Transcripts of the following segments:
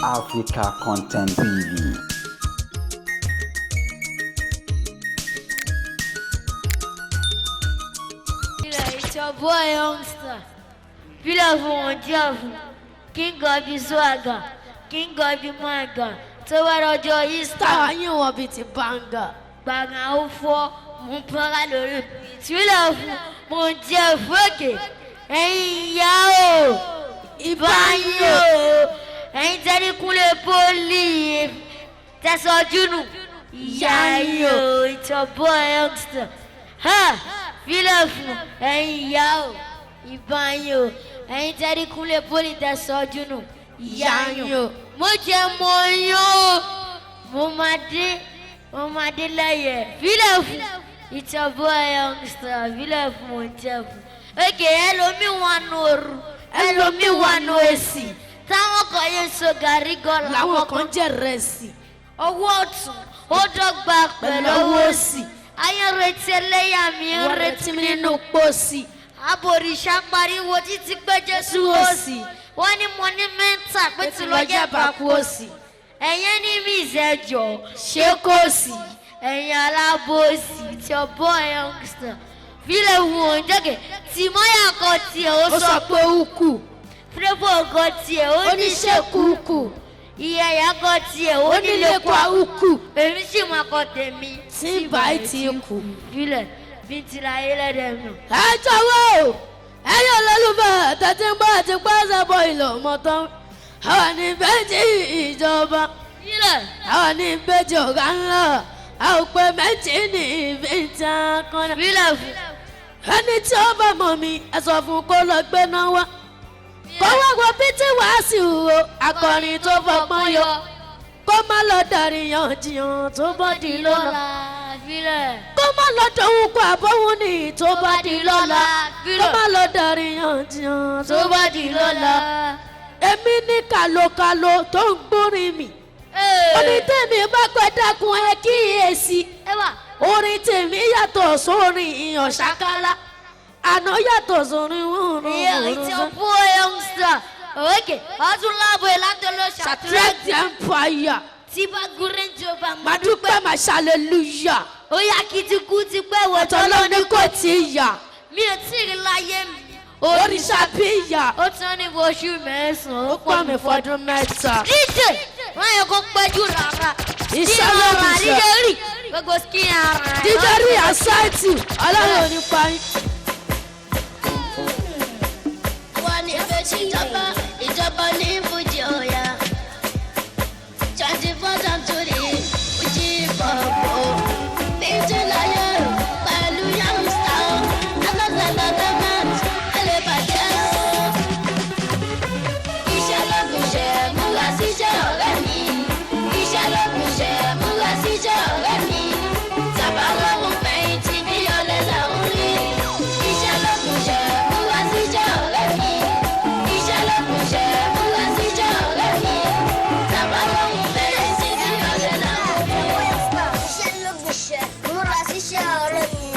Africa Content TV. It's your boy youngster. Beautiful devil. King of the swagger. King of the manga. So what are your Easter? You will be the banger. Banga au fort. Mon para le beautiful. Mon Dieu, fuck. Hey yo. Ibanyo. Ain't that cool poli? That's all you know. Yo, it's your boy youngster. Ha! Beautiful. Hey yo. Ibanyo. Ain't that cool poli? That's all you know. Yo. Moje moyo. Momade laye. Beautiful. It's your boy youngster. Beautiful mon Dieu. Okay, hello me one or. Hello me one oesi. Táwọn kan yẹn so gàrí gan Làwọn kan jẹ rẹsì. Ọwọ́ ọ̀tún ó dọ́gba pẹ̀lú ọwọ́ òsì. Ayé retí ẹlẹ́yà mi ń retí mi nínú pósí. Abòrìṣà pariwo títí pé Jésù òsì. Wọ́n ní mo ní mẹ́ta pé tí lọ jẹ́ bàkú òsì. Ẹ̀yẹ́ ní mi ìṣẹ́jọ́ ṣé kò sí. Ẹ̀yin alábòsí tí ọbọ̀ youngster. Fílẹ̀ wù ó ń jẹ́gẹ̀ tí mọ́yà kan tiẹ̀ ó sọ pé ó kù. Fúlẹ́bọ̀ kan tiẹ̀ ó ní ṣe kúkú. Ìyá ìyá kan tiẹ̀ ó nílé kwa ukú. Èmi sì máa kọ tèmi. Tí báyìí ti kù. Fílẹ̀ bí ti ra ayé lẹ́dẹ̀ mi. Ẹ jọ̀wọ́ o, ẹ̀yin olólùfẹ́ tẹ̀tí ń bá àti pàṣẹ bọ ìlò mọ́tọ́. Àwọn ní méjì ìjọba. Fílẹ̀. Àwọn ní méjì ọ̀gá ńlá. Àwọn pé méjì ní ìbíta kan. Fílẹ̀ fún. Ẹni tí ó bá mọ̀ mi, ẹ sọ fún kó lọ gbé náà wá. Kó wá wo bí tí wàá sì wò akọrin tó fọgbọ́n yọ. Kó má lọ dàríyànjiyàn tó bá di lọ́la. Fílẹ̀. Kó má lọ dòun kó àbọ̀wọ̀n ní tó bá di lọ́la. Kó má lọ dàríyànjiyàn tó bá di lọ́la. Èmi ní kàlòkàlò tó ń gbórin mi. Orin tèmi bá pẹ́ dákun ẹ kíyèsí. Orin tèmi yàtọ̀ sórin ìyàn ṣàkálà. Àná yàtọ̀ sórin wúrun. It's your boy youngster. Okay, ọdún láàbò ìlàtọ̀lọ́ Ṣàtúrẹ́tì Empire. Tí bá gúnrẹ́ jọba Màá dúpẹ́ màá ṣàlélúyà. Ó yá kìtìkú ti pẹ́ wọ̀ Ọ̀tọ̀ ló ní kò tí yà. Mi ò tí ì rí láyé mi. Òrìṣà bí yà. Ó tán ní oṣù mẹ́sàn-án. Ó pọ̀ mí fọdún mẹ́ta. Díje, wọ́n yẹ kó pẹ́jù rárá. Iṣẹ́ ló ń ṣe. Díje rí. Gbogbo skin ara. Díje rí àṣàìtì. Ọlọ́run ò ní pa yín. Wọ́n ní fẹ́ ṣe ìjọba ní Fújì ọ̀yà. 24 century Fújì pọ̀pọ̀. Méjì láyé pẹ̀lú youngster. Entertainment ẹlẹ́ bàjẹ́ o. Iṣẹ́ lókun ṣe múra síṣẹ́ ọ̀rẹ́ mi. Iṣẹ́ lókun ṣe múra síṣẹ́ ọ̀rẹ́ mi. Tàbá lọ́rùn fẹ̀yìntì bí ọ̀lẹ làwọn rí. Iṣẹ́ lókun ṣe múra síṣẹ́ ọ̀rẹ́ mi. Iṣẹ́ lókun ṣe múra síṣẹ́ ọ̀rẹ́ mi. Tàbá lọ́rùn fẹ̀yìntì bí ọ̀lẹ làwọn rí. Iṣẹ́ lóògùn ṣe múra síṣẹ́ ọ̀rẹ́ mi.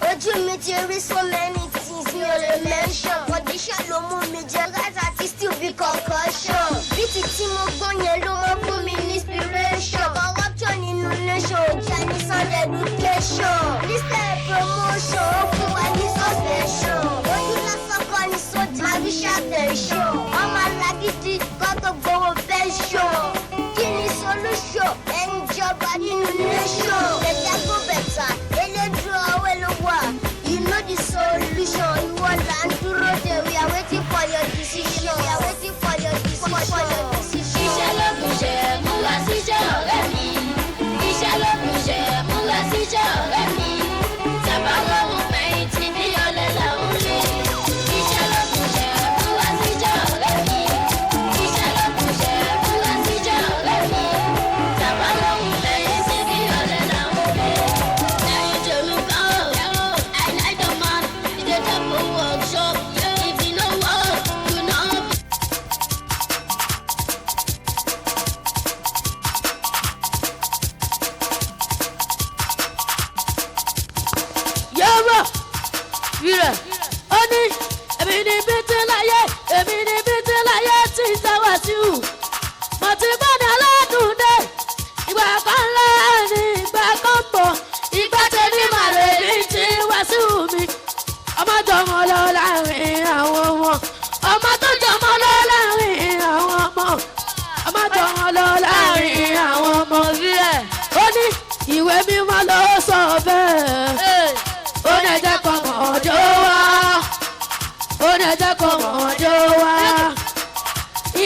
Ojú mi ti rí so many things mi ò lè mention. Condition ló mú mi jẹ right àti still be concussion. Bí ti tí mo gbọ́ yẹn ló mọ́ fún mi ní inspiration. Corruption nínú nation ò jẹ́ ní sound education. Listed promotion ó fún wa ní suspension. Ojú lásán kọ́ ni sójà máa fi ṣàtẹ̀ṣọ́. Ọmọ alágídí kọ́ tó gbowó pension. Kí ni solution? Ẹni jọba nínú nation. Better go better. Elédùn ọwọ́ ló wà. You know the solution. Ìwọ là ń dúró de. We are waiting for your decision. We are waiting for your decision. Iṣẹ́ lókun ṣe múra síṣẹ́ ọ̀rẹ́ mi. Iṣẹ́ lókun ṣe múra síṣẹ́ ọ̀rẹ́ mi. Tàbá lọ́rùn fẹ̀yìntì bí ọ̀lẹ làwọn rí. Iṣẹ́ lókun ṣe múra síṣẹ́ ọ̀rẹ́ mi. Iṣẹ́ lókun ṣe múra síṣẹ́ ọ̀rẹ́ mi. Tàbá lọ́rùn fẹ̀yìntì bí ọ̀lẹ làwọn rí. Lẹ́yìn tèmi kan ò I like the man. Ìdè jẹ́ fún workshop. If you no work, you no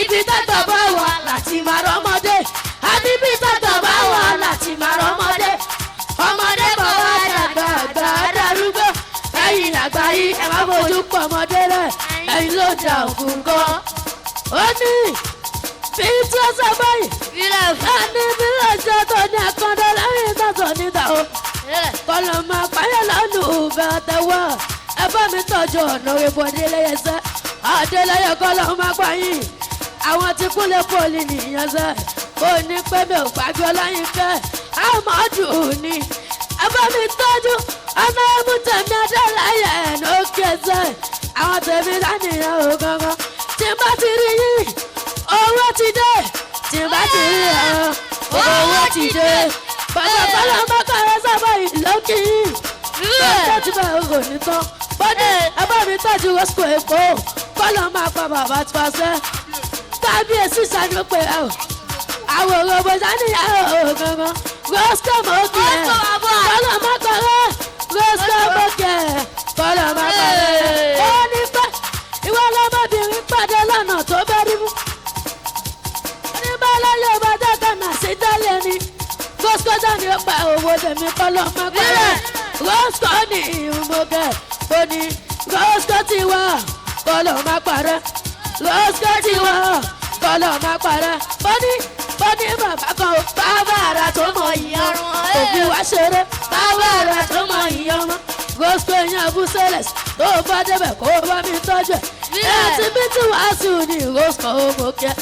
ibi tàgbà bá wà láti máa rọ́mọdé àbí ibi tàgbà bá wà láti máa rọ́mọdé ọmọdé bọ̀ wá dàgbà àgbà darúgbó ẹ̀yin àgbà yìí ẹ má fojú pọ̀ ọmọdé rẹ̀ ẹ̀yin ló dà ògùn gan. ó ní bí tí ó sọ báyìí ẹni bí ló ṣe tó ní ẹ̀kọ́ndọ́ lẹ́yìn tọ̀tọ̀ níta o kọlọ̀ máa pààyàn lọ́nù bẹ́ẹ̀ tẹ́wọ́ ẹ bá mi tọ́jú ọ̀nà ìbò adélẹ́yẹ sẹ́ adélẹ́yẹ kọlọ̀ máa pààyàn àwọn tí kúnlẹ̀ pọ̀lì nìyẹn sẹ́ ó ní pé mi ò gbàgbé ọláyínká àmọ́dún ni ẹ bá mi tọ́jú ọ̀nà ẹ̀mú tẹ̀mí adélẹ́yẹ lókè sẹ́ àwọn tẹ̀mí lánìyàn ò gangan tí n bá ti rí yìí owó ti dé tí n bá ti rí owó ti dé bàtàkọ́lá mọ́kànlá sábà ìlókì yìí lọ́jọ́ tí bẹ́ẹ̀ ò ní tán bọ́dé ẹ bá mi tọ́jú rosco èkó kọ́lọ́ máa pa bàbá tí wọ́n sẹ́ kábíyèsí sani pé àwòrán òbòjá níyàwó gangan rosco mọ́kì ẹ̀ kọ́lọ́ mọ́kànlá rosco mọ́kì ẹ̀ kọ́lọ́ mọ́kànlá ó ní pẹ́ ìwọ lọ́mọbìnrin pàdé lọ́nà tó bẹ́ rí mú oníbàálẹ̀ yóò bá dẹ́gbẹ̀ náà sí tẹ́lẹ̀ ni rosco dání ó pa owó tèmi kọ́lọ́ mọ́kànlá rosco ní ìhùnmọ́gẹ́ ó ní rosco ti wá kọ́lọ́ máa parẹ́ rosco ti wá kọ́lọ́ máa parẹ́ ó ní bàbá kan bàbá ara tó mọ ìyọrùn òbí wá ṣeré bàbá ara tó mọ ìyọrùn rosco yẹn abúsẹ́lẹ̀ tó bá débẹ̀ kó bá mi tọ́jú ẹ̀ àti bí tí wàá sùn ní rosco mọ́kẹ́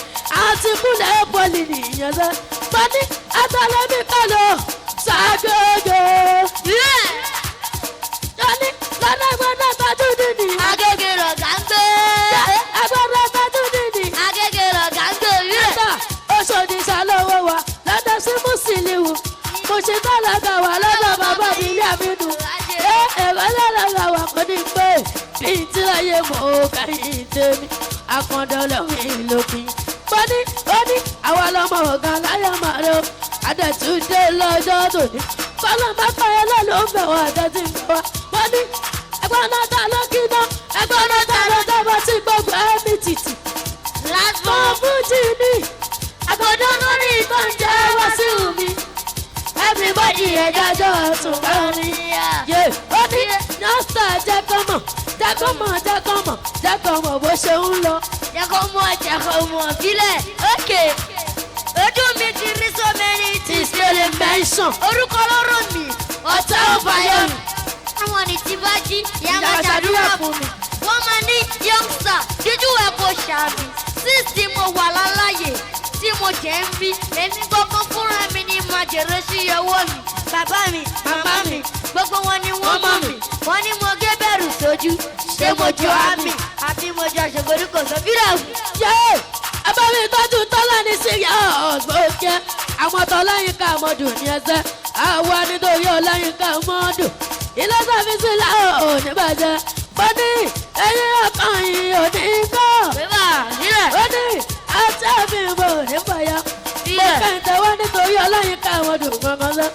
àti kúlẹ̀ pọ́lì nìyẹn sẹ́ ó ní àtàlẹ́mí kọ́lọ́ ṣàgógó. Jọ́ní lọ́nà gbọ́dọ̀ tọ́jú nìyí. Agége lọ̀gá ń gbé. Agbọ́dọ̀ tọ́jú nìyí. Agége lọ̀gá ń gbé orí ẹ̀. Ẹ̀ta Oṣòdì ṣàlọ́wọ́ wa lọ́dọ̀ sí Mùsùlùmí. Mo ṣe tọ́lọ́gà wà lọ́dọ̀ bàbá mi ilé àbínú. Ẹ̀rọ lọ́lọ́gà wà kò ní pé bí n tí láyé mọ̀ ó kẹ́yìn tèmi. Akọ̀dọ̀ lọ́wọ́ ìlòpin. Ó ní àwa lọ́mọ ọ̀gá láyé màá lọ. Adẹ̀túndé lọ́jọ́ tòní. Kọ́lọ́ bá pààyàn lọ́lọ́ ó bẹ̀ wọ́n àtẹ̀tí ń bọ̀ wá. Wọ́n ní ẹgbẹ́ náà ta ló kí ná. Ẹgbẹ́ náà ta ló dábọ̀ tí gbogbo ẹ̀mí tìtì. Lásìkò fújì ní. Àgọ́dọ̀ lórí ìtàn jẹ́ wá sí omi. Everybody ẹ̀dájọ́ ọ̀tún bá mi. Ó ní nọ́ọ̀sì jẹ́ kọ́ mọ̀ bó ṣe ń lọ. Jẹ́ kó mọ̀ bílẹ̀. Okay. Ojú mi ti rí so many things Tí o lè mẹ́sàn. orúkọ lọ́rọ̀ mi Ọ̀tá ò báyọ̀ mi. àwọn ní ti bá jí ìyá Ìyá máa ṣàdúrà ṣàdúrà fún fún mi. mi. Wọ́n máa ní youngster jíjú ẹ̀ kò ṣàmì since tí mo wà láláyè tí mo jẹ́ ń bí èmi gbọ́gbọ́n fúnra mi ní máa jèrè sí ọwọ́ mi. Bàbá mi màmá mi gbogbo wọn ni wọ́n mọ̀ mi wọ́n ní mo gé bẹ̀rù sójú ṣé mo jọ àmì àbí mo jọ ṣògbórí kò sọ bírà wù. Ẹ bá mi tọ́jú tọ́lá ní síyá ọ̀gbọ́kẹ́. Àwọn tọ́láyínká mọ́dù ní ẹsẹ̀. Àwa nítorí ọláyínká mọ́dù. Ilé sàfíìsì láwọn ò ní bàjẹ́. Ó ní ẹyin ọkàn yìí ò ní kọ́. Bébà nílẹ̀. Ó ní àtẹ̀bìnbó ní bàyà. Mo kẹ́hìntẹ́ wá nítorí ọláyínká mọ́dù gbọ̀ngàn sọ.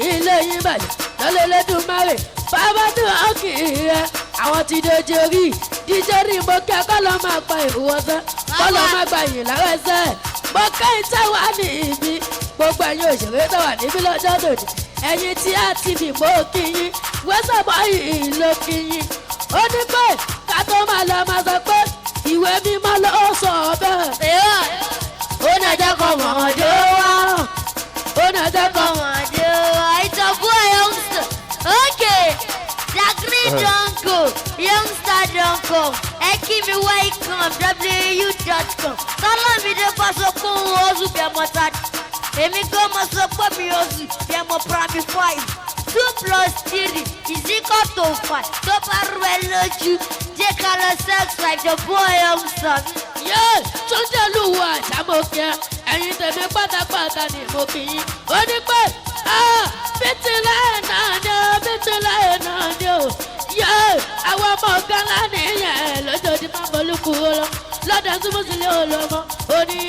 Ilé yín bàjẹ́ lọ́lẹ́lẹ́dùn márè. Bàbá dùn ọ́kì rẹ̀. Àwọn ti dojú orí. Díjẹ́ rí mo kẹ́ kọ́ lọ́ máa pa ìwọ́sẹ́. Kọ́ lọ́ máa gba yìí lára ẹsẹ̀. Mo kẹ́hìntẹ́ wá ní ibi. Gbogbo ẹ̀yin òṣèré tó wà níbí lọ́jọ́ tòní. Ẹ̀yin tí a ti dìbò kí yín. Wẹ́sàbọ̀ yìí ló kí yín. Ó ní pé ká tó máa lọ máa sọ pé ìwé mímọ́ ló sọ bẹ́ẹ̀. Ó ní ẹjẹ́ kan mọ̀ ọjọ́ wá. Ó ní ẹjẹ́ kan mọ̀ ọjọ́ wá. It's a boy youngster. Okay. Zachary don't go. Youngster don't come. Ekimi welcome. WU.com. Tọ́lá mi dé pàṣẹ kó oṣù bí ẹmọ tàdí. Èmi kò mọ̀ sọ pé mi oṣù bí ẹmọ primary 5. 2+3 is equal to 5. Tó bá rú ẹ lójú, jẹ́ ká lọ sex life the boy youngster. Túnjẹ́ lùwọ̀ àjámọ̀kẹ́. Ẹ̀yin tèmi pátápátá ni mo kì í. Ó ní pé bítílẹ̀ náà ni ó bítílẹ̀ náà ni ó. Àwọn ọmọ ọ̀gá lánìyàn lójoojúmọ́ bolúkú lọ. Lọ́dọ̀ tí mo sì lé olómọ. Ó ní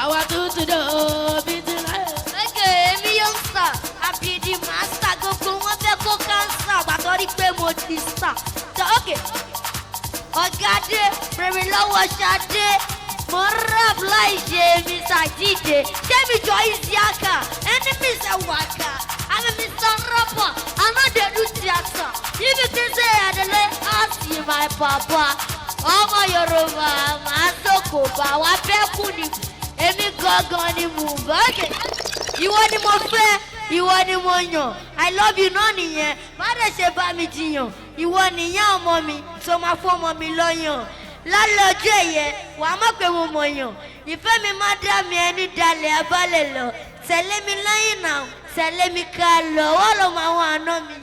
àwa tuntun dé o bítílẹ̀. Okay, èmi youngster, àbí di master gbogbo wọn fẹ́ kó cancer àgbàdo rí pé mo ti star. Okay. Ọ̀gá dé, rèmi lọ́wọ́ Ṣadé, mo rap ìṣe mi ṣàjíde ṣé mi jọ Isiaka enemies ẹ waka I'm a Mr. Rapper I no dey do theatre if you think say I dey lay ask you my papa ọmọ Yorùbá máa sọ̀kò bá wa fẹ́ kú ni èmi gangan ni mò ń bọ́ọ̀kì ìwọ ni mo fẹ́ ìwọ ni mo yàn I love you náà nìyẹn má dẹ̀ ṣe bá mi jiyàn ìwọ nìyẹn ọmọ mi tó máa fún ọmọ mi lọ́yàn lálẹ́ ọjọ́ ẹ̀yẹ wàá mọ̀ pé mo mọ̀ yàn ìfẹ́ mi má dá mi ẹni dalẹ̀ abálẹ̀ lọ tẹ̀lé mi lẹ́yìn náà tẹ̀lé mi ká lọ wọ́n lọ mọ àwọn àná mi.